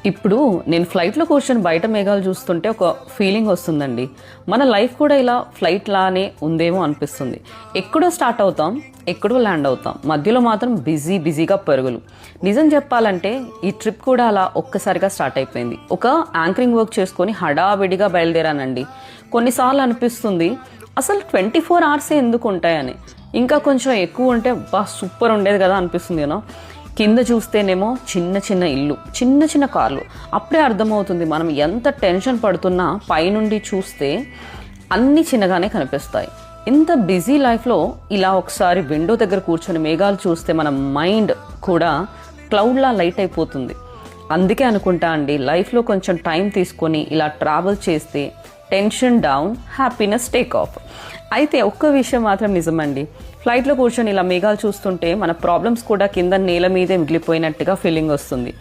ఇప్పుడు నేను ఫ్లైట్లో కూర్చొని బయట మేఘాలు చూస్తుంటే ఒక ఫీలింగ్ వస్తుందండి. మన లైఫ్ కూడా ఇలా ఫ్లైట్ లానే ఉందేమో అనిపిస్తుంది. ఎక్కడో స్టార్ట్ అవుతాం, ఎక్కడో ల్యాండ్ అవుతాం, మధ్యలో మాత్రం బిజీగా పరుగులు. నిజం చెప్పాలంటే ఈ ట్రిప్ కూడా అలా ఒక్కసారిగా స్టార్ట్ అయిపోయింది. ఒక యాంకరింగ్ వర్క్ చేసుకొని హడావిడిగా బయలుదేరానండి. కొన్నిసార్లు అనిపిస్తుంది అసలు 24 అవర్సే ఎందుకు ఉంటాయని. ఇంకా కొంచెం ఎక్కువ ఉంటే సూపర్ ఉండేది కదా అనిపిస్తుంది. కింద చూస్తేనేమో చిన్న ఇల్లు, చిన్న కార్లు. అప్పుడే అర్థమవుతుంది మనం ఎంత టెన్షన్ పడుతున్నా పైనుండి చూస్తే అన్నీ చిన్నగానే కనిపిస్తాయి. ఇంత బిజీ లైఫ్లో ఇలా ఒకసారి విండో దగ్గర కూర్చొని మేఘాలు చూస్తే మన మైండ్ కూడా క్లౌడ్లా లైట్ అయిపోతుంది. అందుకే అనుకుంటా అండి, లైఫ్లో కొంచెం టైం తీసుకొని ఇలా ట్రావెల్ చేస్తే tension down, happiness take off. అయితే ఒక్క విషయం మాత్రం నిజమండి, ఫ్లైట్లో కూర్చొని ఇలా మేఘాలు చూస్తుంటే మన ప్రాబ్లమ్స్ కూడా కింద నేల మీదే మిగిలిపోయినట్టుగా ఫీలింగ్ వస్తుంది.